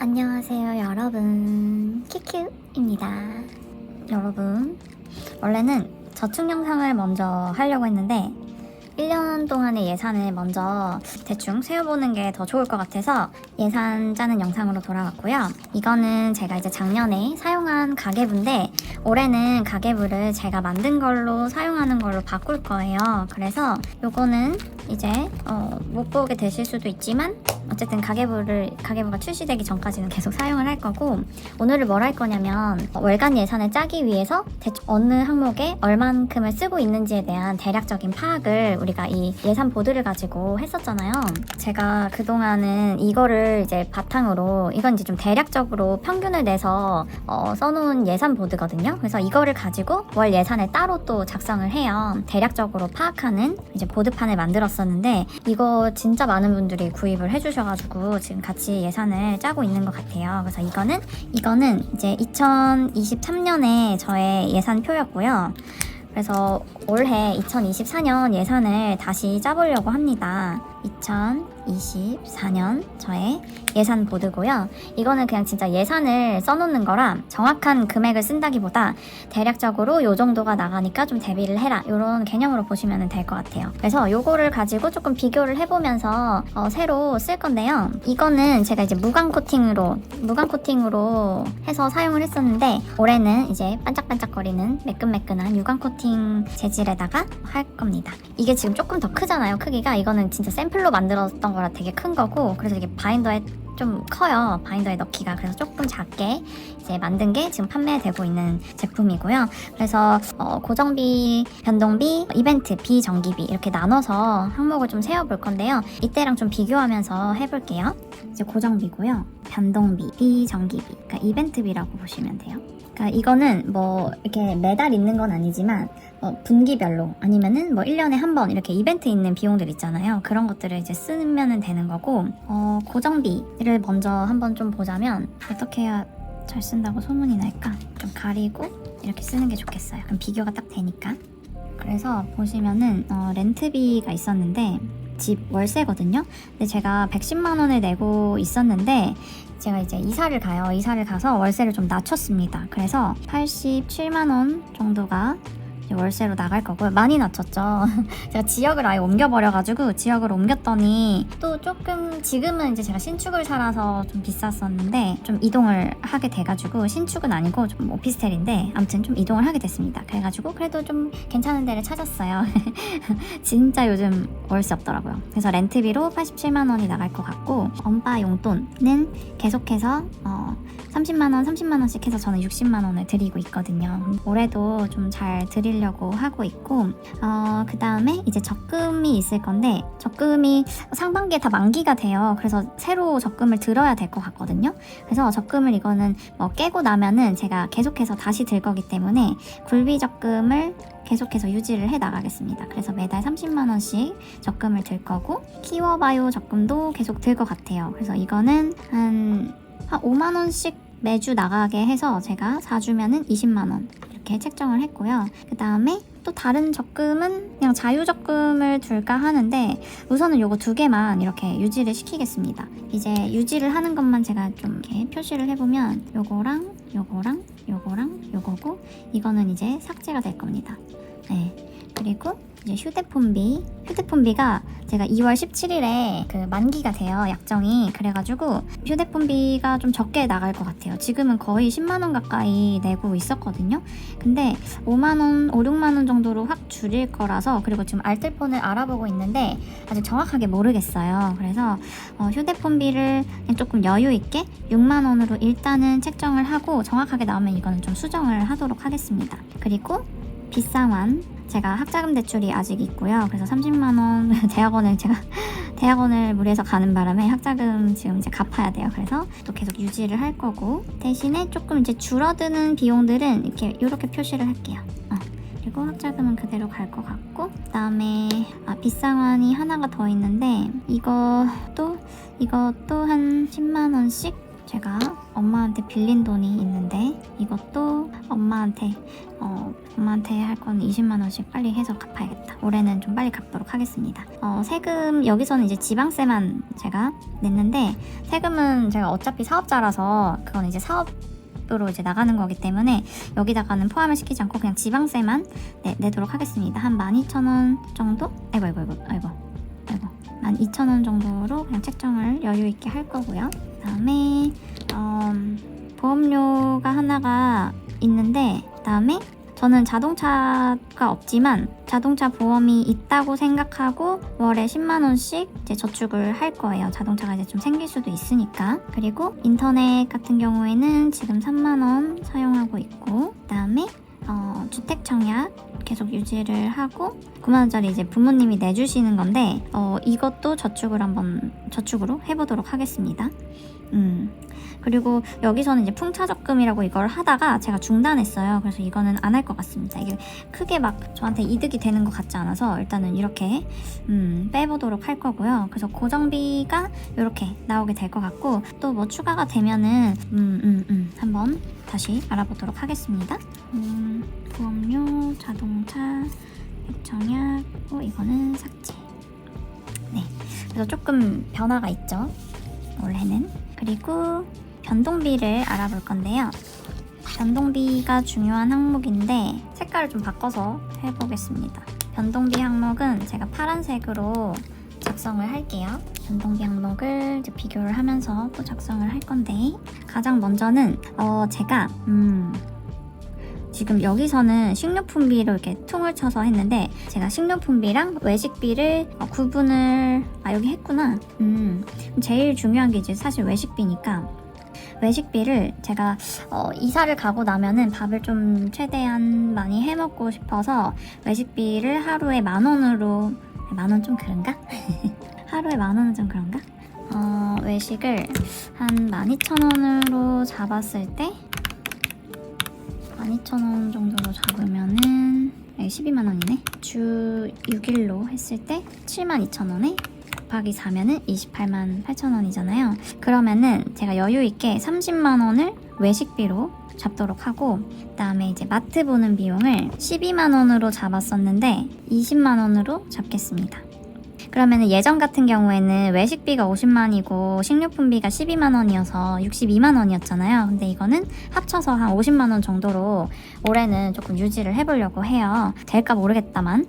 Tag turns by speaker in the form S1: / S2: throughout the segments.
S1: 안녕하세요 여러분, 키큐입니다. 여러분, 원래는 저축 영상을 먼저 하려고 했는데 1년 동안의 예산을 먼저 대충 세워보는 게 더 좋을 것 같아서 예산 짜는 영상으로 돌아왔고요. 이거는 제가 이제 작년에 사용한 가계부인데 올해는 가계부를 제가 만든 걸로 사용하는 걸로 바꿀 거예요. 그래서 요거는 이제 못 보게 되실 수도 있지만 어쨌든 가계부가 출시되기 전까지는 계속 사용을 할 거고, 오늘은 뭘 할 거냐면 월간 예산을 짜기 위해서 대충 어느 항목에 얼만큼을 쓰고 있는지에 대한 대략적인 파악을 우리가 이 예산 보드를 가지고 했었잖아요. 제가 그동안은 이거를 이제 바탕으로, 이건 이제 좀 대략적으로 평균을 내서 써놓은 예산 보드거든요. 그래서 이거를 가지고 월 예산을 따로 또 작성을 해요. 대략적으로 파악하는 이제 보드판을 만들었었는데 이거 진짜 많은 분들이 구입을 해주셔가지고 지금 같이 예산을 짜고 있는 것 같아요. 그래서 이거는 이제 2023년에 저의 예산표였고요. 그래서 올해 2024년 예산을 다시 짜보려고 합니다. 2024년 저의 예산 보드고요. 이거는 그냥 진짜 예산을 써놓는 거라 정확한 금액을 쓴다기보다 대략적으로 요 정도가 나가니까 좀 대비를 해라, 이런 개념으로 보시면 될 것 같아요. 그래서 요거를 가지고 조금 비교를 해보면서 새로 쓸 건데요. 이거는 제가 이제 무광 코팅으로 해서 사용을 했었는데 올해는 이제 반짝반짝거리는 매끈매끈한 유광 코팅 재질에다가 할 겁니다. 이게 지금 조금 더 크잖아요, 크기가. 이거는 진짜 샘플로 만들었던 거라 되게 큰 거고, 그래서 이게 바인더에 좀 커요, 바인더에 넣기가. 그래서 조금 작게 이제 만든 게 지금 판매되고 있는 제품이고요. 그래서 고정비, 변동비, 이벤트, 비정기비 이렇게 나눠서 항목을 좀 세워볼 건데요. 이때랑 좀 비교하면서 해볼게요. 이제 고정비고요, 변동비, 비정기비, 그러니까 이벤트비라고 보시면 돼요. 그러니까 이거는 뭐 이렇게 매달 있는 건 아니지만 분기별로 아니면은 뭐 1년에 한 번 이렇게 이벤트 있는 비용들 있잖아요. 그런 것들을 이제 쓰면 되는 거고, 고정비를 먼저 한번 좀 보자면 어떻게 해야 잘 쓴다고 소문이 날까? 좀 가리고 이렇게 쓰는 게 좋겠어요. 그럼 비교가 딱 되니까. 그래서 보시면은 렌트비가 있었는데 집 월세거든요. 근데 제가 110만 원을 내고 있었는데 제가 이제 이사를 가서 월세를 좀 낮췄습니다. 그래서 87만 원 정도가 월세로 나갈 거고요. 많이 낮췄죠. 제가 지역을 아예 옮겨버려가지고 지역을 옮겼더니 또 조금, 지금은 이제 제가 신축을 살아서 좀 비쌌었는데 좀 이동을 하게 돼가지고, 신축은 아니고 좀 오피스텔인데 아무튼 좀 이동을 하게 됐습니다. 그래가지고 그래도 좀 괜찮은 데를 찾았어요. 진짜 요즘 월세 없더라고요. 그래서 렌트비로 87만 원이 나갈 것 같고, 엄빠 용돈은 계속해서 30만 원씩 해서 저는 60만 원을 드리고 있거든요. 올해도 좀 잘 드리려고 하고 있고, 그 다음에 이제 적금이 있을 건데 적금이 상반기에 다 만기가 돼요. 그래서 새로 적금을 들어야 될 것 같거든요. 그래서 적금을 이거는 뭐 깨고 나면은 제가 계속해서 다시 들 거기 때문에 굴비 적금을 계속해서 유지를 해 나가겠습니다. 그래서 매달 30만 원씩 적금을 들 거고, 키워바이오 적금도 계속 들 것 같아요. 그래서 이거는 한 5만 원씩 매주 나가게 해서 제가 4주면은 20만 원 이렇게 책정을 했고요. 그 다음에 또 다른 적금은 그냥 자유적금을 둘까 하는데 우선은 요거 두 개만 이렇게 유지를 시키겠습니다. 이제 유지를 하는 것만 제가 좀 이렇게 표시를 해보면 요거랑 요거고, 이거는 이제 삭제가 될 겁니다. 네. 그리고 이제 휴대폰비가 제가 2월 17일에 그 만기가 돼요, 약정이. 그래가지고 휴대폰비가 좀 적게 나갈 것 같아요. 지금은 거의 10만 원 가까이 내고 있었거든요. 근데 5만 원, 5, 6만 원 정도로 확 줄일 거라서, 그리고 지금 알뜰폰을 알아보고 있는데 아직 정확하게 모르겠어요. 그래서 휴대폰비를 조금 여유 있게 6만 원으로 일단은 책정을 하고, 정확하게 나오면 이거는 좀 수정을 하도록 하겠습니다. 그리고 빗상환, 제가 학자금 대출이 아직 있고요. 그래서 30만 원 대학원을 무리해서 가는 바람에 학자금 지금 이제 갚아야 돼요. 그래서 또 계속 유지를 할 거고, 대신에 조금 이제 줄어드는 비용들은 이렇게 표시를 할게요. 그리고 학자금은 그대로 갈 것 같고, 그 다음에 빗상환이 하나가 더 있는데 이것도 한 10만 원씩 제가 엄마한테 빌린 돈이 있는데 이것도 엄마한테 할 건 20만 원씩 빨리 해서 갚아야겠다. 올해는 좀 빨리 갚도록 하겠습니다. 세금 여기서는 이제 지방세만 제가 냈는데 세금은 제가 어차피 사업자라서 그건 이제 사업으로 이제 나가는 거기 때문에 여기다가는 포함을 시키지 않고 그냥 지방세만 내도록 하겠습니다. 한 12,000원 정도? 아이고 12,000원 정도로 그냥 책정을 여유 있게 할 거고요. 그다음에 보험료가 하나가 있는데 그다음에 저는 자동차가 없지만 자동차 보험이 있다고 생각하고 월에 10만 원씩 이제 저축을 할 거예요. 자동차가 이제 좀 생길 수도 있으니까. 그리고 인터넷 같은 경우에는 지금 3만 원 사용하고 있고 그다음에 주택 청약 계속 유지를 하고 9만 원짜리 이제 부모님이 내주시는 건데 이것도 저축으로 해보도록 하겠습니다. 그리고 여기서는 이제 풍차적금이라고 이걸 하다가 제가 중단했어요. 그래서 이거는 안 할 것 같습니다. 이게 크게 막 저한테 이득이 되는 것 같지 않아서 일단은 이렇게 빼보도록 할 거고요. 그래서 고정비가 이렇게 나오게 될 것 같고 또 뭐 추가가 되면은 한번 다시 알아보도록 하겠습니다. 보험료, 자동차, 백청약, 이거는 삭제. 네, 그래서 조금 변화가 있죠. 올해는. 그리고 변동비를 알아볼 건데요. 변동비가 중요한 항목인데 색깔을 좀 바꿔서 해보겠습니다. 변동비 항목은 제가 파란색으로 작성을 할게요. 변동비 항목을 이제 비교를 하면서 또 작성을 할 건데 가장 먼저는 제가 지금 여기서는 식료품비로 이렇게 퉁을 쳐서 했는데 제가 식료품비랑 외식비를 구분을 여기 했구나. 제일 중요한 게 이제 사실 외식비니까 외식비를 제가 이사를 가고 나면은 밥을 좀 최대한 많이 해 먹고 싶어서 외식비를 하루에 10,000원으로 10,000원 좀 그런가? 하루에 10,000원은 좀 그런가? 외식을 한 12,000원으로 잡았을 때 12,000원 정도로 잡으면은 12만 원이네. 주 6일로 했을 때 72,000원에 곱하기 4면은 28만 8,000원이잖아요. 그러면은 제가 여유 있게 30만 원을 외식비로 잡도록 하고 그다음에 이제 마트 보는 비용을 12만 원으로 잡았었는데 20만 원으로 잡겠습니다. 그러면은 예전 같은 경우에는 외식비가 50만이고 식료품비가 12만 원이어서 62만 원이었잖아요. 근데 이거는 합쳐서 한 50만 원 정도로 올해는 조금 유지를 해보려고 해요. 될까 모르겠다만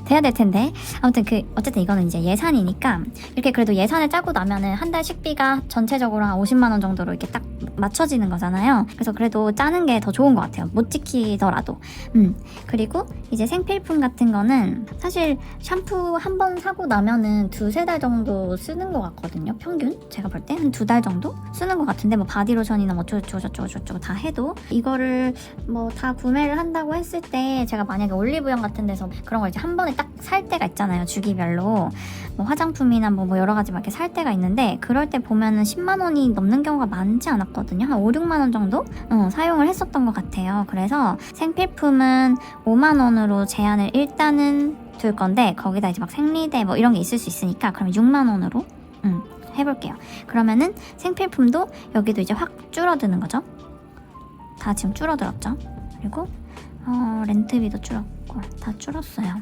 S1: 돼야 될 텐데 아무튼 어쨌든 이거는 이제 예산이니까 이렇게 그래도 예산을 짜고 나면은 한 달 식비가 전체적으로 한 50만 원 정도로 이렇게 딱 맞춰지는 거잖아요. 그래서 그래도 짜는 게 더 좋은 것 같아요. 못 지키더라도. 그리고 이제 생필품 같은 거는 사실 샴푸 한 번 사고 나면은 2-3달 정도 쓰는 것 같거든요. 평균 제가 볼 때 한 2달 정도 쓰는 것 같은데 뭐 바디로션이나 뭐 저쩌고 다 해도 이거를 뭐 다 구매를 한다고 했을 때 제가 만약에 올리브영 같은 데서 그런 걸 이제 한 번에 딱 살 때가 있잖아요. 주기별로 뭐 화장품이나 뭐 여러 가지 막 이렇게 살 때가 있는데 그럴 때 보면은 10만 원이 넘는 경우가 많지 않았거든요. 한 5-6만 원 정도 사용을 했었던 것 같아요. 그래서 생필품은 5만 원으로 제한을 일단은 둘 건데 거기다 이제 막 생리대 뭐 이런 게 있을 수 있으니까 그럼 6만 원으로 해볼게요. 그러면은 생필품도 여기도 이제 확 줄어드는 거죠. 다 지금 줄어들었죠. 그리고 렌트비도 줄었고 다 줄었어요.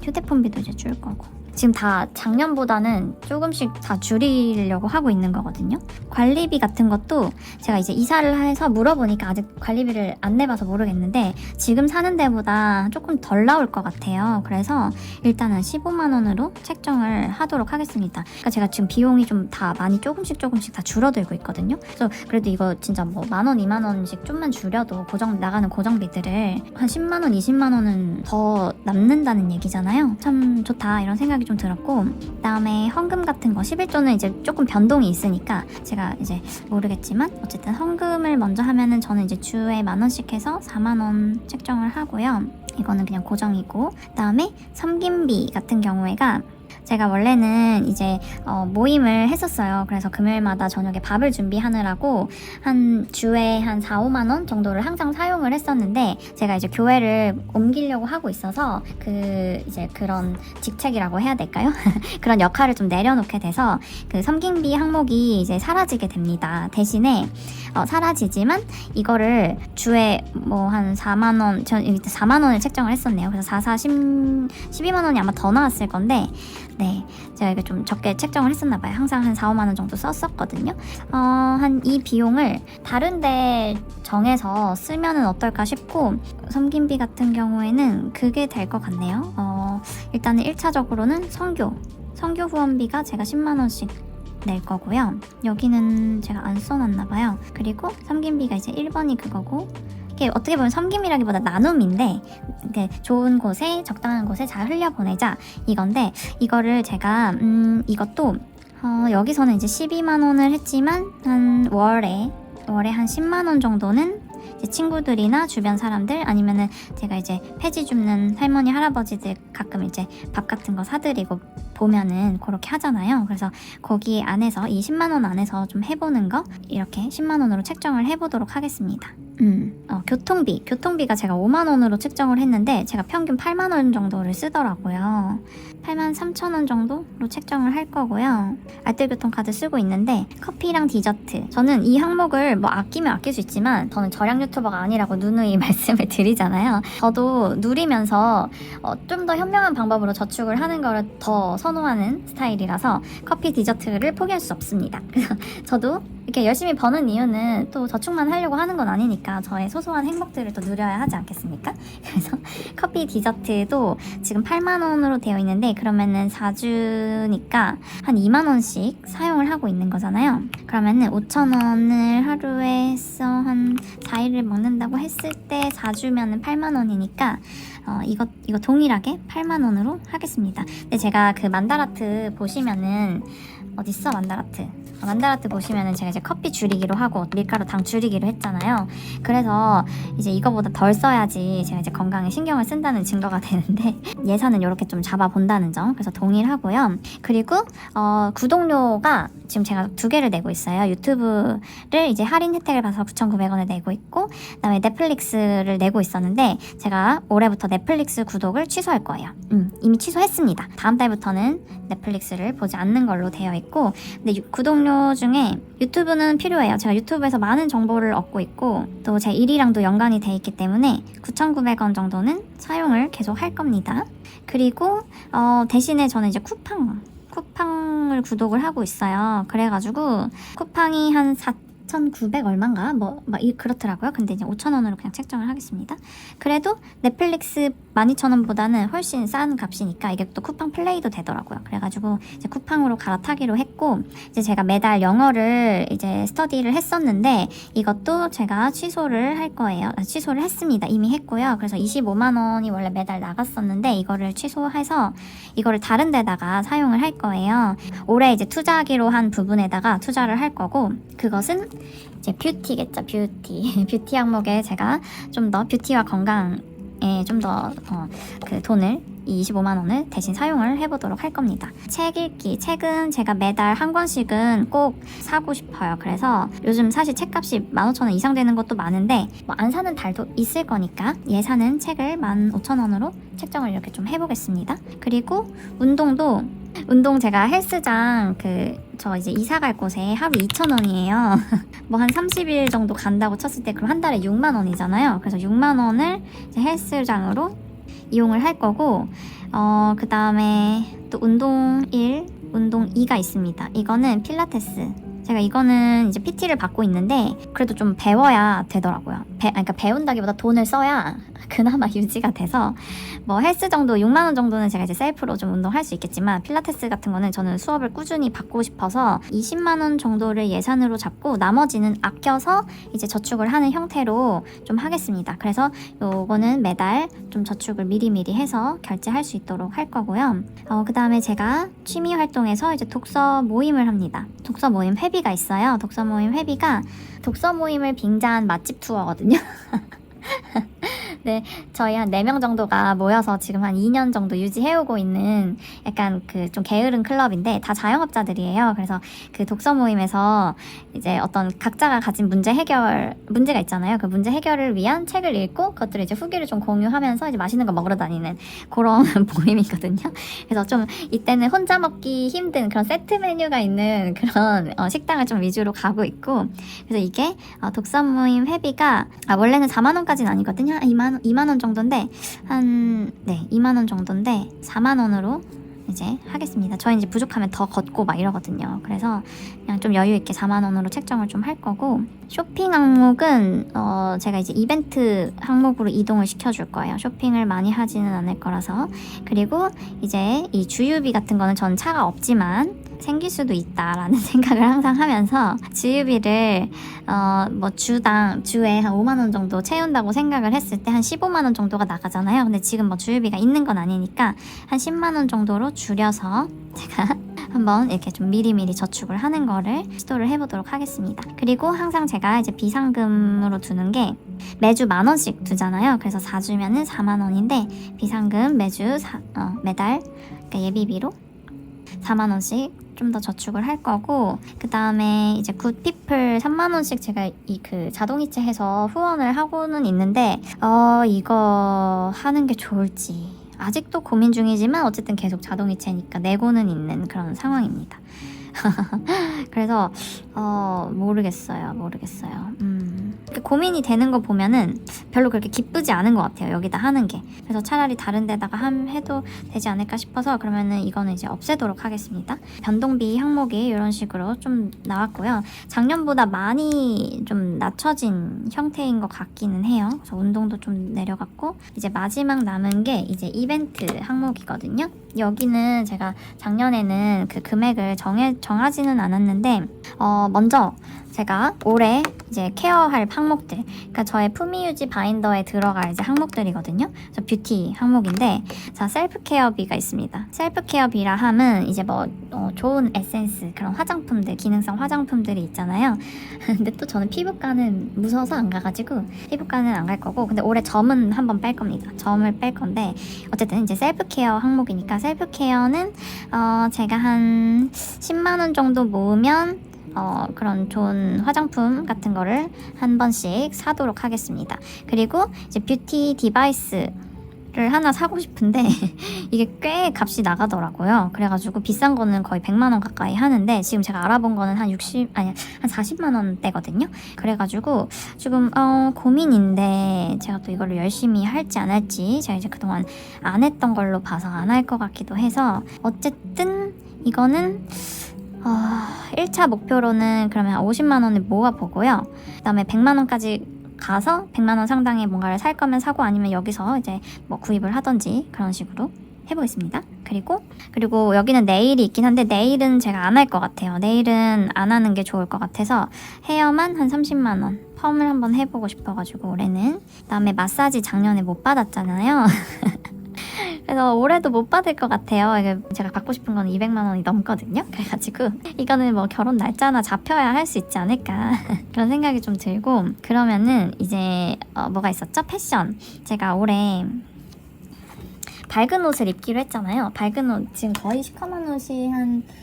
S1: 휴대폰비도 이제 줄 거고 지금 다 작년보다는 조금씩 다 줄이려고 하고 있는 거거든요. 관리비 같은 것도 제가 이제 이사를 해서 물어보니까 아직 관리비를 안 내봐서 모르겠는데 지금 사는 데보다 조금 덜 나올 것 같아요. 그래서 일단은 15만 원으로 책정을 하도록 하겠습니다. 그러니까 제가 지금 비용이 좀 다 많이 조금씩 다 줄어들고 있거든요. 그래서 그래도 이거 진짜 뭐 10,000원, 2만 원씩 좀만 줄여도 나가는 고정비들을 한 10만 원, 20만 원은 더 남는다는 얘기잖아요. 참 좋다 이런 생각이 좀 들었고 그다음에 헌금 같은 거 11조는 이제 조금 변동이 있으니까 제가 이제 모르겠지만 어쨌든 헌금을 먼저 하면은 저는 이제 주에 10,000원씩 해서 4만 원 책정을 하고요. 이거는 그냥 고정이고 그다음에 섬김비 같은 경우에가 제가 원래는 이제 모임을 했었어요. 그래서 금요일마다 저녁에 밥을 준비하느라고 한 주에 한 4, 5만 원 정도를 항상 사용을 했었는데, 제가 이제 교회를 옮기려고 하고 있어서 이제 그런 직책이라고 해야 될까요? 그런 역할을 좀 내려놓게 돼서 그 섬김비 항목이 이제 사라지게 됩니다. 대신에 사라지지만 이거를 주에 뭐 한 4만 원, 전 4만 원을 책정을 했었네요. 그래서 12만 원이 아마 더 나왔을 건데, 네, 제가 이게 좀 적게 책정을 했었나 봐요. 항상 한 4, 5만 원 정도 썼었거든요. 한 이 비용을 다른데 정해서 쓰면은 어떨까 싶고, 섬김비 같은 경우에는 그게 될 것 같네요. 일단은 1차적으로는 선교 후원비가 제가 10만 원씩 낼 거고요. 여기는 제가 안 써놨나 봐요. 그리고 섬김비가 이제 1번이 그거고, 이게 어떻게 보면 섬김이라기보다 나눔인데, 이렇게 좋은 곳에 적당한 곳에 잘 흘려보내자 이건데, 이거를 제가 이것도 여기서는 이제 12만 원을 했지만 한 월에 한 10만 원 정도는 이제 친구들이나 주변 사람들, 아니면은 제가 이제 폐지 줍는 할머니 할아버지들 가끔 이제 밥 같은 거 사드리고 보면은 그렇게 하잖아요. 그래서 거기 안에서 이 10만 원 안에서 좀 해보는 거, 이렇게 10만 원으로 책정을 해보도록 하겠습니다. 교통비가 제가 5만 원으로 책정을 했는데, 제가 평균 8만 원 정도를 쓰더라고요. 8만 3천 원 정도로 책정을 할 거고요. 알뜰교통카드 쓰고 있는데, 커피랑 디저트, 저는 이 항목을 뭐 아끼면 아낄 수 있지만 저는 절약 유튜버가 아니라고 누누이 말씀을 드리잖아요. 저도 누리면서 좀 더 현명한 방법으로 저축을 하는 거를 더 선호하는 스타일이라서 커피, 디저트를 포기할 수 없습니다. 그래서 저도 이렇게 열심히 버는 이유는 또 저축만 하려고 하는 건 아니니까 저의 소소한 행복들을 또 누려야 하지 않겠습니까? 그래서 커피, 디저트도 지금 8만 원으로 되어 있는데, 그러면은 4주니까 한 2만 원씩 사용을 하고 있는 거잖아요. 그러면은 5천 원을 하루에 해서 한 4일을 먹는다고 했을 때 4주면은 8만 원이니까 이거 동일하게 8만 원으로 하겠습니다. 근데 제가 그 만다라트 보시면은, 어딨어 만다라트 보시면은 제가 이제 커피 줄이기로 하고 밀가루 당 줄이기로 했잖아요. 그래서 이제 이거보다 덜 써야지 제가 이제 건강에 신경을 쓴다는 증거가 되는데, 예산은 이렇게 좀 잡아본다는 점, 그래서 동일하고요. 그리고 구독료가 지금 제가 2개를 내고 있어요. 유튜브를 이제 할인 혜택을 봐서 9,900원을 내고 있고, 그다음에 넷플릭스를 내고 있었는데, 제가 올해부터 넷플릭스 구독을 취소할 거예요. 이미 취소했습니다. 다음 달부터는 넷플릭스를 보지 않는 걸로 되어 있고, 근데 구독료 중에 유튜브는 필요해요. 제가 유튜브에서 많은 정보를 얻고 있고, 또 제 일이랑도 연관이 돼 있기 때문에 9,900원 정도는 사용을 계속 할 겁니다. 그리고 대신에 저는 이제 쿠팡을 구독을 하고 있어요. 그래가지고 쿠팡이 한 4,900 얼마인가? 그렇더라고요. 근데 이제 5,000원으로 그냥 책정을 하겠습니다. 그래도 넷플릭스 12,000원보다는 훨씬 싼 값이니까 이게 또 쿠팡 플레이도 되더라고요. 그래가지고 이제 쿠팡으로 갈아타기로 했고, 이제 제가 매달 영어를 이제 스터디를 했었는데, 이것도 제가 취소를 할 거예요. 취소를 했습니다. 이미 했고요. 그래서 25만 원이 원래 매달 나갔었는데, 이거를 취소해서 이거를 다른 데다가 사용을 할 거예요. 올해 이제 투자하기로 한 부분에다가 투자를 할 거고, 그것은 이제 뷰티겠죠. 뷰티 항목에 제가 좀 더 뷰티와 건강에 좀 더 그 돈을, 이 25만 원을 대신 사용을 해보도록 할 겁니다. 책 읽기, 책은 제가 매달 한 권씩은 꼭 사고 싶어요. 그래서 요즘 사실 책값이 15,000원 이상 되는 것도 많은데, 안 사는 달도 있을 거니까 예산은 책을 15,000원으로 책정을 이렇게 좀 해보겠습니다. 그리고 운동 제가 헬스장 저 이제 이사 갈 곳에 하루 2,000원이에요. 뭐 한 30일 정도 간다고 쳤을 때 그럼 한 달에 6만 원이잖아요. 그래서 6만 원을 이제 헬스장으로 이용을 할 거고, 그 다음에 또 운동 1, 운동 2가 있습니다. 이거는 필라테스. 제가 이거는 이제 PT를 받고 있는데, 그래도 좀 배워야 되더라고요. 그러니까 배운다기보다 돈을 써야 그나마 유지가 돼서, 뭐 헬스 정도 6만 원 정도는 제가 이제 셀프로 좀 운동할 수 있겠지만, 필라테스 같은 거는 저는 수업을 꾸준히 받고 싶어서 20만 원 정도를 예산으로 잡고 나머지는 아껴서 이제 저축을 하는 형태로 좀 하겠습니다. 그래서 요거는 매달 좀 저축을 미리미리 해서 결제할 수 있도록 할 거고요. 그 다음에 제가 취미 활동에서 이제 독서 모임을 합니다. 독서 모임 회비가 있어요. 독서 모임 회비가 독서 모임을 빙자한 맛집 투어거든요. 네, 저희 한 4명 정도가 모여서 지금 한 2년 정도 유지해오고 있는 약간 그 좀 게으른 클럽인데 다 자영업자들이에요. 그래서 그 독서 모임에서 이제 어떤 각자가 가진 문제가 있잖아요. 그 문제 해결을 위한 책을 읽고 그것들을 이제 후기를 좀 공유하면서 이제 맛있는 거 먹으러 다니는 그런 모임이거든요. 그래서 좀 이때는 혼자 먹기 힘든 그런 세트 메뉴가 있는 그런 식당을 좀 위주로 가고 있고, 그래서 이게 독서 모임 회비가 원래는 4만 원까지는 아니거든요. 2만 원 정도인데 2만 원 정도인데 4만 원으로 이제 하겠습니다. 저희 이제 부족하면 더 걷고 막 이러거든요. 그래서 그냥 좀 여유 있게 4만 원으로 책정을 좀 할 거고, 쇼핑 항목은 제가 이제 이벤트 항목으로 이동을 시켜줄 거예요. 쇼핑을 많이 하지는 않을 거라서. 그리고 이제 이 주유비 같은 거는 전 차가 없지만 생길 수도 있다라는 생각을 항상 하면서 주유비를 뭐 주에 한 5만 원 정도 채운다고 생각을 했을 때 한 15만 원 정도가 나가잖아요. 근데 지금 뭐 주유비가 있는 건 아니니까 한 10만 원 정도로 줄여서 제가 한번 이렇게 좀 미리미리 저축을 하는 거를 시도를 해보도록 하겠습니다. 그리고 항상 제가 이제 비상금으로 두는 게 매주 10,000원씩 두잖아요. 그래서 4주면은 4만 원인데 비상금 매달 그러니까 예비비로 4만 원씩 좀 더 저축을 할 거고, 그 다음에 이제 굿피플 3만 원씩 제가 그 자동이체 해서 후원을 하고는 있는데 이거 하는 게 좋을지 아직도 고민 중이지만 어쨌든 계속 자동이체니까 내고는 있는 그런 상황입니다. 그래서 모르겠어요. 고민이 되는 거 보면은 별로 그렇게 기쁘지 않은 것 같아요, 여기다 하는 게. 그래서 차라리 다른 데다가 해도 되지 않을까 싶어서 그러면은 이거는 이제 없애도록 하겠습니다. 변동비 항목이 이런 식으로 좀 나왔고요. 작년보다 많이 좀 낮춰진 형태인 것 같기는 해요. 그래서 운동도 좀 내려갔고, 이제 마지막 남은 게 이제 이벤트 항목이거든요. 여기는 제가 작년에는 그 금액을 정하지는 않았는데 먼저 제가 올해 이제 케어할 항목들, 그러니까 저의 품위유지 바인더에 들어갈 이제 항목들이거든요. 그래서 뷰티 항목인데, 자, 셀프케어비가 있습니다. 셀프케어비라 함은 이제 뭐 좋은 에센스, 그런 화장품들, 기능성 화장품들이 있잖아요. 근데 또 저는 피부과는 무서워서 안 가가지고 피부과는 안 갈 거고, 근데 올해 점은 한번 뺄 겁니다. 점을 뺄 건데 어쨌든 이제 셀프케어 항목이니까 셀프케어는 제가 한 10만 원 정도 모으면 그런 좋은 화장품 같은 거를 한 번씩 사도록 하겠습니다. 그리고 이제 뷰티 디바이스를 하나 사고 싶은데 이게 꽤 값이 나가더라고요. 그래가지고 비싼 거는 거의 100만 원 가까이 하는데 지금 제가 알아본 거는 한 40만 원대거든요. 그래가지고 지금 고민인데 제가 또 이거를 열심히 할지 안 할지, 제가 이제 그동안 안 했던 걸로 봐서 안 할 것 같기도 해서, 어쨌든 이거는 1차 목표로는 그러면 50만 원을 모아보고요. 그 다음에 100만 원까지 가서 100만 원 상당의 뭔가를 살 거면 사고, 아니면 여기서 이제 뭐 구입을 하던지 그런 식으로 해보겠습니다. 그리고 여기는 네일이 있긴 한데 네일은 제가 안 할 것 같아요. 네일은 안 하는 게 좋을 것 같아서 헤어만 한 30만 원 펌을 한번 해보고 싶어가지고 올해는. 그 다음에 마사지 작년에 못 받았잖아요. 그래서 올해도 못 받을 것 같아요. 이게 제가 받고 싶은 건 200만 원이 넘거든요. 그래가지고 이거는 뭐 결혼 날짜나 잡혀야 할 수 있지 않을까 그런 생각이 좀 들고, 그러면은 이제 뭐가 있었죠? 패션. 제가 올해 밝은 옷을 입기로 했잖아요. 밝은 옷, 지금 거의 시커먼 옷이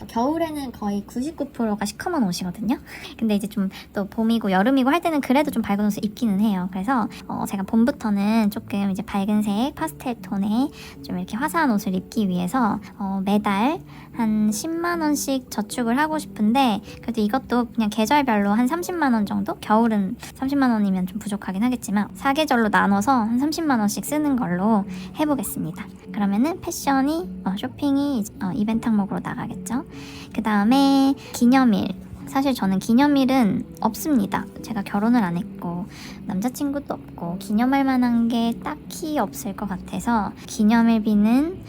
S1: 겨울에는 거의 99%가 시커먼 옷이거든요. 근데 이제 좀 또 봄이고 여름이고 할 때는 그래도 좀 밝은 옷을 입기는 해요. 그래서 제가 봄부터는 조금 이제 밝은색, 파스텔 톤의 좀 이렇게 화사한 옷을 입기 위해서 매달 한 10만 원씩 저축을 하고 싶은데, 그래도 이것도 그냥 계절별로 한 30만 원 정도? 겨울은 30만 원이면 좀 부족하긴 하겠지만 사계절로 나눠서 한 30만 원씩 쓰는 걸로 해보겠습니다. 그러면은 패션이 쇼핑이 이벤트 항목으로 나가겠죠. 그 다음에 기념일. 사실 저는 기념일은 없습니다. 제가 결혼을 안 했고 남자친구도 없고 기념할 만한 게 딱히 없을 것 같아서 기념일비는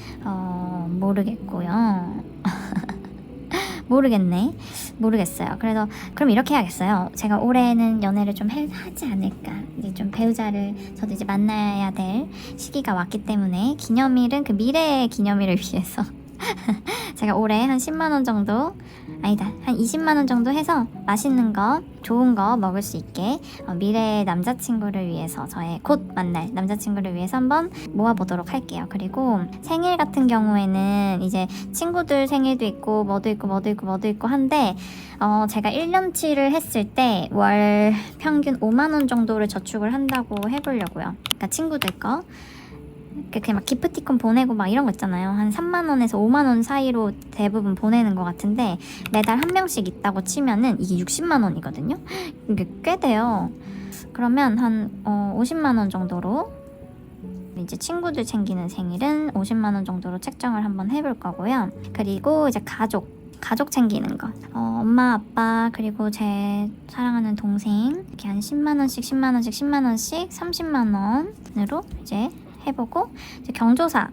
S1: 모르겠고요. 모르겠어요. 그래서 그럼 이렇게 해야겠어요. 제가 올해는 연애를 좀 하지 않을까. 이제 좀 배우자를 저도 이제 만나야 될 시기가 왔기 때문에 기념일은 그 미래의 기념일을 위해서 제가 올해 한 10만 원 정도, 아니다, 한 20만 원 정도 해서 맛있는 거, 좋은 거 먹을 수 있게 미래의 남자친구를 위해서, 저의 곧 만날 남자친구를 위해서 한번 모아보도록 할게요. 그리고 생일 같은 경우에는 이제 친구들 생일도 있고 뭐도 있고 한데 제가 1년치를 했을 때 월 평균 5만 원 정도를 저축을 한다고 해보려고요. 그러니까 친구들 거 그냥 막 기프티콘 보내고 막 이런 거 있잖아요. 한 3만 원에서 5만 원 사이로 대부분 보내는 것 같은데 매달 한 명씩 있다고 치면은 이게 60만 원이거든요. 이게 꽤 돼요. 그러면 한 50만 원 정도로 이제 친구들 챙기는 생일은 50만 원 정도로 책정을 한번 해볼 거고요. 그리고 이제 가족 챙기는 거. 엄마, 아빠, 그리고 제 사랑하는 동생 이렇게 한 10만 원씩 30만 원으로 이제 해보고, 이제 경조사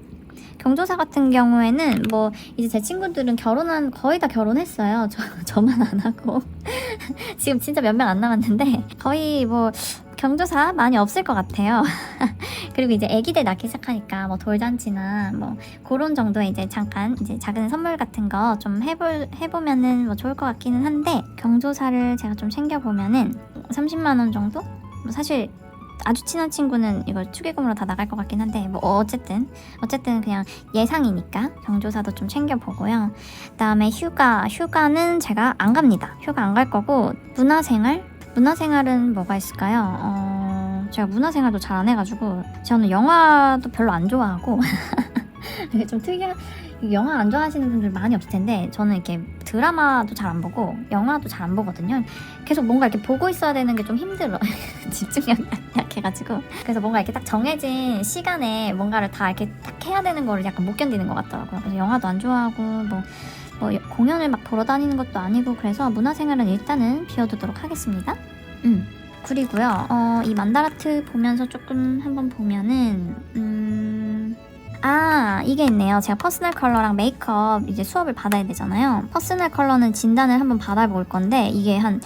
S1: 같은 경우에는 뭐 이제 제 친구들은 거의 다 결혼했어요. 저만 안 하고 지금 진짜 몇 명 안 남았는데 거의 뭐 경조사 많이 없을 것 같아요. 그리고 이제 아기들 낳기 시작하니까 뭐 돌잔치나 뭐 그런 정도의 이제 잠깐 이제 작은 선물 같은 거 좀 해보면은 뭐 좋을 것 같기는 한데, 경조사를 제가 좀 챙겨보면은 30만 원 정도? 뭐 사실 아주 친한 친구는 이걸 축의금으로 다 나갈 것 같긴 한데 뭐 어쨌든 그냥 예상이니까 경조사도 좀 챙겨보고요. 그다음에 휴가는 제가 안 갑니다. 휴가 안 갈 거고, 문화생활은 뭐가 있을까요? 제가 문화생활도 잘 안 해가지고, 저는 영화도 별로 안 좋아하고 이게 좀 특이한, 영화 안 좋아하시는 분들 많이 없을 텐데 저는 이렇게 드라마도 잘 안 보고 영화도 잘 안 보거든요. 계속 뭔가 이렇게 보고 있어야 되는 게 좀 힘들어. 집중력이 약해가지고. 그래서 뭔가 이렇게 딱 정해진 시간에 뭔가를 다 이렇게 딱 해야 되는 거를 약간 못 견디는 것 같더라고요. 그래서 영화도 안 좋아하고 뭐 공연을 막 보러 다니는 것도 아니고, 그래서 문화생활은 일단은 비워두도록 하겠습니다. 그리고요, 이 만다라트 보면서 조금 한번 보면은 이게 있네요. 제가 퍼스널 컬러랑 메이크업 이제 수업을 받아야 되잖아요. 퍼스널 컬러는 진단을 한번 받아볼 건데 이게 한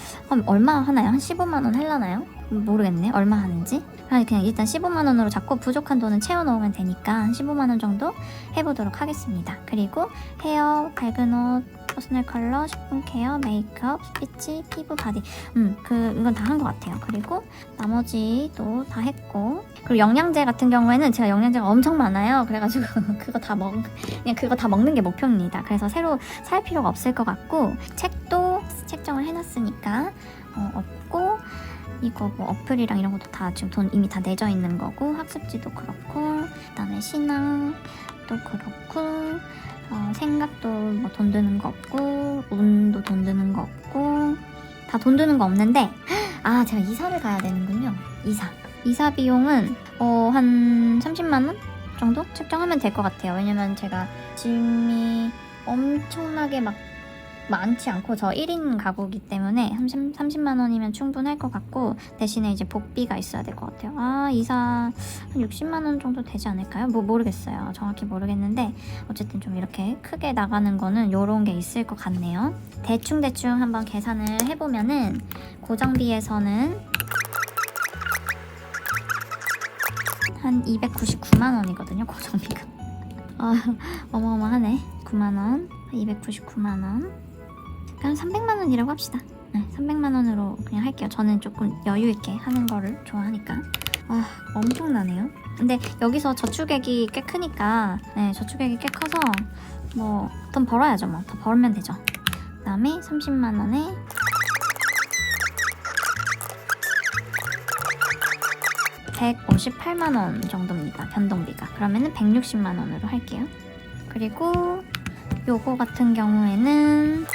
S1: 얼마 하나요? 한 15만 원 할라나요? 모르겠네. 얼마 하는지. 그냥 일단 15만 원으로 잡고 부족한 돈은 채워놓으면 되니까 한 15만 원 정도 해보도록 하겠습니다. 그리고 헤어, 밝은 옷, 퍼스널 컬러, 식품 케어, 메이크업, 스피치, 피부, 바디. 이건 다 한 것 같아요. 그리고 나머지도 다 했고, 그리고 영양제 같은 경우에는 제가 영양제가 엄청 많아요. 그래가지고 그거 다 먹는 게 목표입니다. 그래서 새로 살 필요가 없을 것 같고, 책도 책정을 해놨으니까 없고, 이거 뭐 어플이랑 이런 것도 다 지금 돈 이미 다 내져 있는 거고, 학습지도 그렇고, 그다음에 신앙도 그렇고, 생각도 뭐 돈 드는 거 없고, 운도 돈 드는 거 없고, 다 돈 드는 거 없는데, 제가 이사를 가야 되는군요. 이사 비용은 한 30만 원 정도 책정하면 될 것 같아요. 왜냐면 제가 짐이 엄청나게 막 많지 않고 저 1인 가구이기 때문에 30만 원이면 충분할 것 같고, 대신에 이제 복비가 있어야 될 것 같아요. 이사 한 60만 원 정도 되지 않을까요? 뭐 모르겠어요. 정확히 모르겠는데 어쨌든 좀 이렇게 크게 나가는 거는 요런 게 있을 것 같네요. 대충 한번 계산을 해보면은 고정비에서는 한 299만 원이거든요. 고정비가. 어마어마하네. 9만 원, 299만 원. 그냥 300만 원이라고 합시다. 네, 300만 원으로 그냥 할게요. 저는 조금 여유 있게 하는 거를 좋아하니까. 엄청나네요. 근데 여기서 저축액이 꽤 크니까, 저축액이 꽤 커서 뭐 돈 벌어야죠. 뭐 더 벌면 되죠. 그다음에 30만 원에 158만 원 정도입니다. 변동비가. 그러면은 160만 원으로 할게요. 그리고 요거 같은 경우에는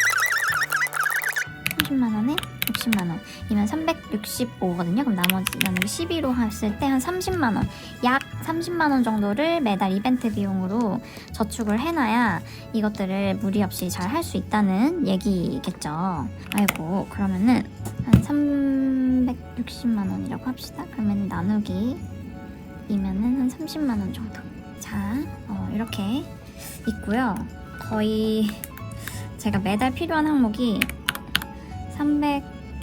S1: 30만 원에 60만 원 이면 365거든요. 그럼 나머지 12로 했을 때 한 30만 원, 약 30만 원 정도를 매달 이벤트 비용으로 저축을 해놔야 이것들을 무리 없이 잘 할 수 있다는 얘기겠죠. 아이고, 그러면은 한 360만 원이라고 합시다. 그러면 나누기 이면은 한 30만 원 정도. 자, 이렇게 있고요. 거의 제가 매달 필요한 항목이 300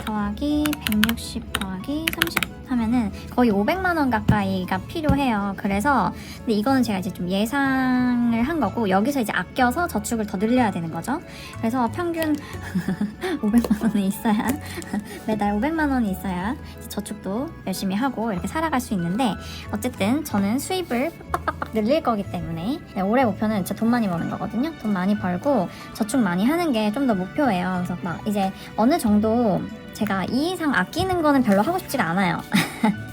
S1: 더하기 160 더하기 30 하면은 거의 500만 원 가까이가 필요해요. 그래서 근데 이거는 제가 이제 좀 예상을 한 거고 여기서 이제 아껴서 저축을 더 늘려야 되는 거죠. 그래서 평균 500만 원이 있어야 매달 500만 원이 있어야 저축도 열심히 하고 이렇게 살아갈 수 있는데 어쨌든 저는 수입을 빡빡빡 늘릴 거기 때문에 올해 목표는 진짜 돈 많이 버는 거거든요. 돈 많이 벌고 저축 많이 하는 게 좀 더 목표예요. 그래서 막 이제 어느 정도 제가 이 이상 아끼는 거는 별로 하고 싶지가 않아요.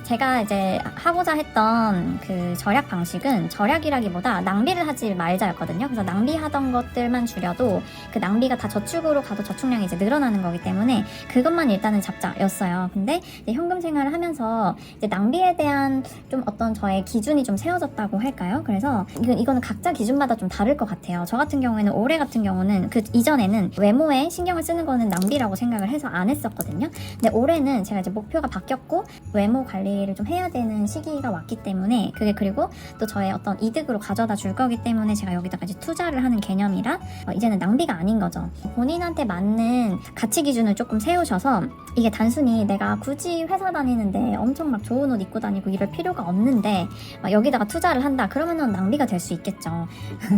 S1: 제가 이제 하고자 했던 그 절약 방식은 절약이라기보다 낭비를 하지 말자였거든요. 그래서 낭비하던 것들만 줄여도 그 낭비가 다 저축으로 가도 저축량이 이제 늘어나는 거기 때문에 그것만 일단은 잡자였어요. 근데 이제 현금 생활을 하면서 이제 낭비에 대한 좀 어떤 저의 기준이 좀 세워졌다고 할까요? 그래서 이거는 각자 기준마다 좀 다를 것 같아요. 저 같은 경우에는 올해 같은 경우는 그 이전에는 외모에 신경을 쓰는 거는 낭비라고 생각을 해서 안 했었거든요. 근데 올해는 제가 이제 목표가 바뀌었고 외모 관리를 좀 해야 되는 시기가 왔기 때문에 그게 그리고 또 저의 어떤 이득으로 가져다 줄 거기 때문에 제가 여기다까지 투자를 하는 개념이라 이제는 낭비가 아닌 거죠. 본인한테 맞는 가치 기준을 조금 세우셔서 이게 단순히 내가 굳이 회사 다니는데 엄청 막 좋은 옷 입고 다니고 이럴 필요가 없는데 막 여기다가 투자를 한다 그러면은 낭비가 될 수 있겠죠.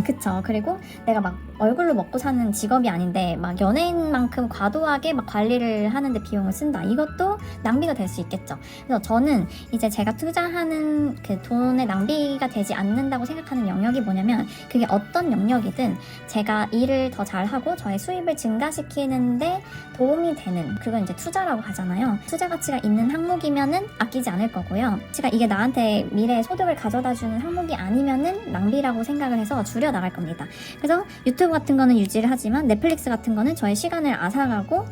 S1: 그쵸. 그리고 내가 막 얼굴로 먹고 사는 직업이 아닌데 막 연예인만큼 과도하게 막 관리를 하는데 비용을 쓴다 이것도 낭비가 될 수 있겠죠. 그래서 저는 이제 제가 투자하는 그 돈의 낭비가 되지 않는다고 생각하는 영역이 뭐냐면 그게 어떤 영역이든 제가 일을 더 잘하고 저의 수입을 증가시키는데 도움이 되는 그건 이제 투자라고 하잖아요. 투자 가치가 있는 항목이면은 아끼지 않을 거고요. 제가 이게 나한테 미래의 소득을 가져다주는 항목이 아니면은 낭비라고 생각을 해서 줄여 나갈 겁니다. 그래서 유튜브 같은 거는 유지를 하지만 넷플릭스 같은 거는 저의 시간을 앗아가고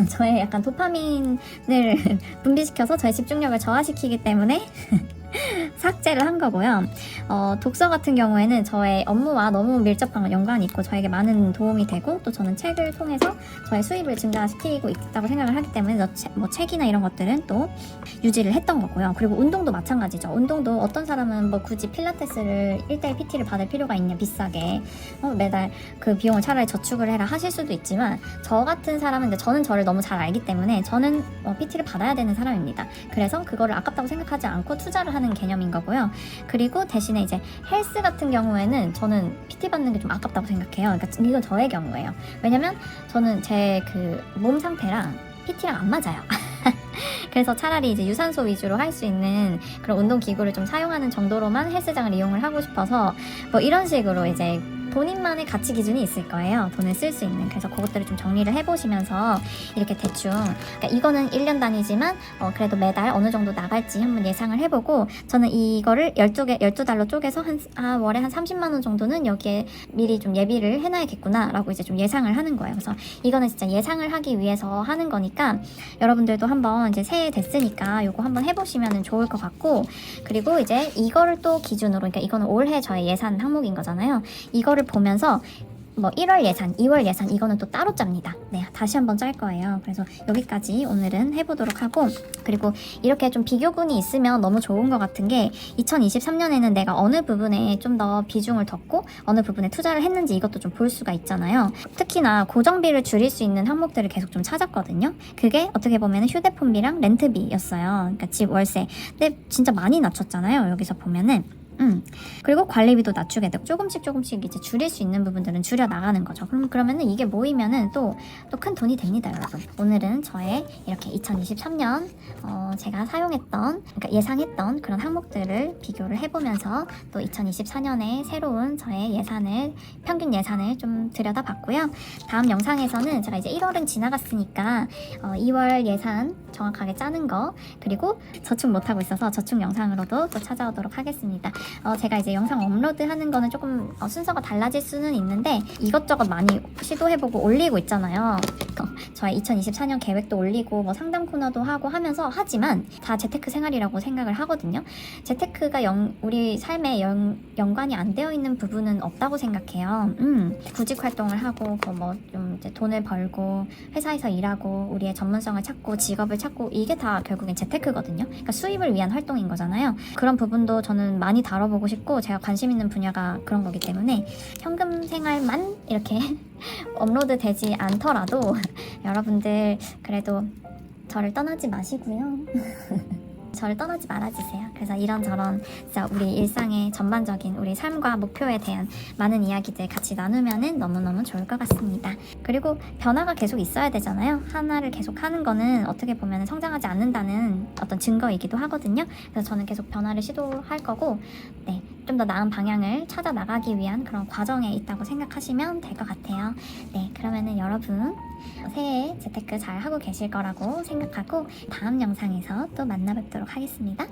S1: 저의 약간 도파민을 분비시켜서 저의 집중력을 저하시키기 때문에 삭제를 한 거고요. 독서 같은 경우에는 저의 업무와 너무 밀접한 연관이 있고 저에게 많은 도움이 되고 또 저는 책을 통해서 저의 수입을 증가시키고 있다고 생각을 하기 때문에 뭐 책이나 이런 것들은 또 유지를 했던 거고요. 그리고 운동도 마찬가지죠. 운동도 어떤 사람은 뭐 굳이 필라테스를 1대1 PT를 받을 필요가 있냐 비싸게 매달 그 비용을 차라리 저축을 해라 하실 수도 있지만 저 같은 사람은 이제 저는 저를 너무 잘 알기 때문에 저는 PT를 받아야 되는 사람입니다. 그래서 그거를 아깝다고 생각하지 않고 투자를 하는 개념인 거고요. 그리고 대신에 이제 헬스 같은 경우에는 저는 PT 받는 게 좀 아깝다고 생각해요. 그러니까 이건 저의 경우예요. 왜냐면 저는 제 그 몸 상태랑 PT랑 안 맞아요. 그래서 차라리 이제 유산소 위주로 할 수 있는 그런 운동 기구를 좀 사용하는 정도로만 헬스장을 이용을 하고 싶어서 뭐 이런 식으로 이제 본인만의 가치 기준이 있을 거예요. 돈을 쓸 수 있는. 그래서 그것들을 좀 정리를 해보시면서 이렇게 대충 그러니까 이거는 1년 단위지만 그래도 매달 어느 정도 나갈지 한번 예상을 해보고 저는 이거를 12달로 쪼개서 월에 한 30만 원 정도는 여기에 미리 좀 예비를 해놔야겠구나 라고 이제 좀 예상을 하는 거예요. 그래서 이거는 진짜 예상을 하기 위해서 하는 거니까 여러분들도 한번 이제 새해 됐으니까 요거 한번 해보시면 좋을 것 같고 그리고 이제 이거를 또 기준으로 그러니까 이거는 올해 저의 예산 항목인 거잖아요. 이거를 보면서 뭐 1월 예산, 2월 예산 이거는 또 따로 짭니다. 네, 다시 한번 짤 거예요. 그래서 여기까지 오늘은 해보도록 하고 그리고 이렇게 좀 비교군이 있으면 너무 좋은 것 같은 게 2023년에는 내가 어느 부분에 좀 더 비중을 뒀고 어느 부분에 투자를 했는지 이것도 좀 볼 수가 있잖아요. 특히나 고정비를 줄일 수 있는 항목들을 계속 좀 찾았거든요. 그게 어떻게 보면 휴대폰비랑 렌트비였어요. 그러니까 집 월세. 근데 진짜 많이 낮췄잖아요. 여기서 보면은. 그리고 관리비도 낮추게 되고 조금씩 이제 줄일 수 있는 부분들은 줄여 나가는 거죠. 그러면은 이게 모이면은 또 큰 돈이 됩니다, 여러분. 오늘은 저의 이렇게 2023년 제가 사용했던 그러니까 예상했던 그런 항목들을 비교를 해보면서 또 2024년에 새로운 저의 예산을 평균 예산을 좀 들여다봤고요. 다음 영상에서는 제가 이제 1월은 지나갔으니까 2월 예산 정확하게 짜는 거 그리고 저축 못하고 있어서 저축 영상으로도 또 찾아오도록 하겠습니다. 제가 이제 영상 업로드하는 거는 조금 순서가 달라질 수는 있는데 이것저것 많이 시도해보고 올리고 있잖아요. 저의 2024년 계획도 올리고 뭐 상담 코너도 하고 하면서 하지만 다 재테크 생활이라고 생각을 하거든요. 재테크가 우리 삶에 연관이 안 되어 있는 부분은 없다고 생각해요. 구직 활동을 하고 뭐 좀 이제 돈을 벌고 회사에서 일하고 우리의 전문성을 찾고 직업을 찾고 이게 다 결국엔 재테크거든요. 그러니까 수입을 위한 활동인 거잖아요. 그런 부분도 저는 많이 다뤄보고 싶고 제가 관심 있는 분야가 그런 거기 때문에 현금 생활만 이렇게 업로드 되지 않더라도 여러분들 그래도 저를 떠나지 마시고요. 저를 떠나지 말아주세요. 그래서 이런저런 진짜 우리 일상의 전반적인 우리 삶과 목표에 대한 많은 이야기들 같이 나누면은 너무너무 좋을 것 같습니다. 그리고 변화가 계속 있어야 되잖아요. 하나를 계속 하는 거는 어떻게 보면 성장하지 않는다는 어떤 증거이기도 하거든요. 그래서 저는 계속 변화를 시도할 거고, 네, 좀 더 나은 방향을 찾아 나가기 위한 그런 과정에 있다고 생각하시면 될 것 같아요. 네, 그러면은 여러분 새해 재테크 잘 하고 계실 거라고 생각하고 다음 영상에서 또 만나 뵙도록 하겠습니다.